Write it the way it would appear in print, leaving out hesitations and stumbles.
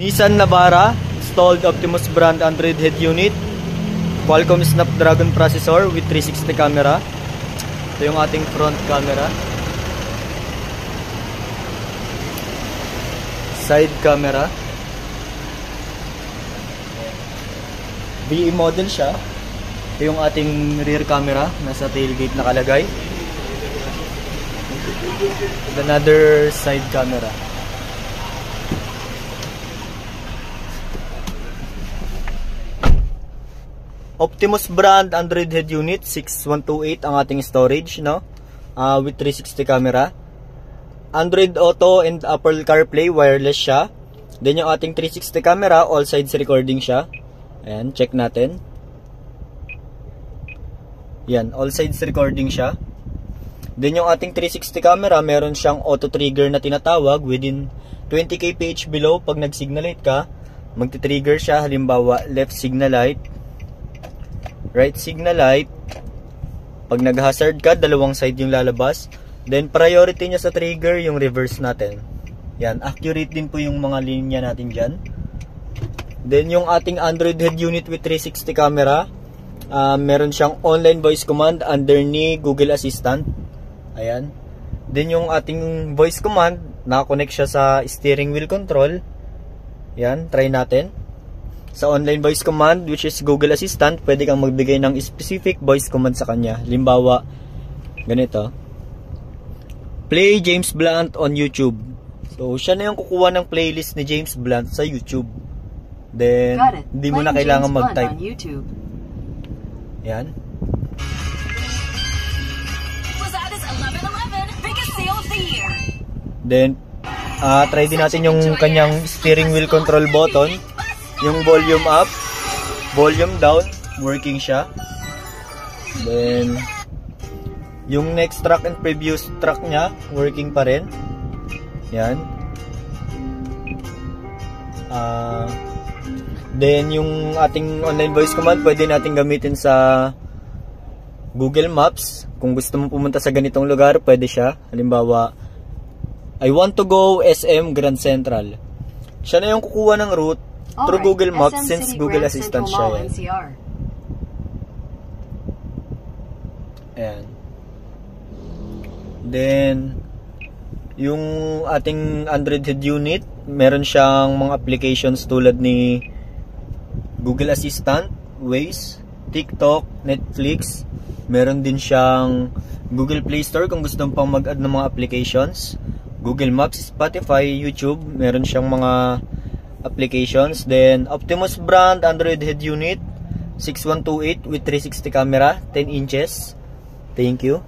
Nissan Navara, installed Optimus brand Android head unit, Qualcomm Snapdragon processor with 360 camera. Ito yung ating front camera, side camera, VE model siya. Ito yung ating rear camera, nasa tailgate nakalagay. Another side camera. Optimus brand Android head unit 6128 ang ating storage, no? With 360 camera. Android Auto and Apple CarPlay wireless siya. Then yung ating 360 camera, all sides recording siya. Ayan, check natin. Yan, all sides recording siya. Then yung ating 360 camera, meron siyang auto trigger na tinatawag within 20 kph below. Pag nag-signal light ka, magti-trigger siya. Halimbawa, left signal light, right signal light. Pag nag-hazard ka, dalawang side yung lalabas. Then priority niya sa trigger yung reverse natin. Yan, accurate din po yung mga linya natin dyan. Then yung ating Android head unit with 360 camera, meron siyang online voice command under ni Google Assistant. Ayan. Then yung ating voice command, nakakonect siya sa steering wheel control. Yan, try natin. Sa online voice command, which is Google Assistant, pwede kang magbigay ng specific voice command sa kanya. Halimbawa, ganito. Play James Blunt on YouTube. So, siya na yung kukuha ng playlist ni James Blunt sa YouTube. Then, hindi mo na kailangan mag-type. Yan. Then, try din natin yung kanyang steering wheel control button. Yung volume up, volume down, working siya. Then, yung next track and previous track niya, working pa rin. Yan. Then, yung ating online voice command, pwede natin gamitin sa Google Maps. Kung gusto mo pumunta sa ganitong lugar, pwede siya. Halimbawa, I want to go SM Grand Central. Siya na yung kukuha ng route through Google Maps since Google Assistant siya. Ayan. Then, yung ating Android head unit, meron siyang mga applications tulad ni Google Assistant, Waze, TikTok, Netflix. Meron din siyang Google Play Store kung gusto mo pang mag-add ng mga applications. Google Maps, Spotify, YouTube, meron siyang mga applications. Then, Optimus brand Android head unit 6128 with 360 camera, 10 inches. Thank you.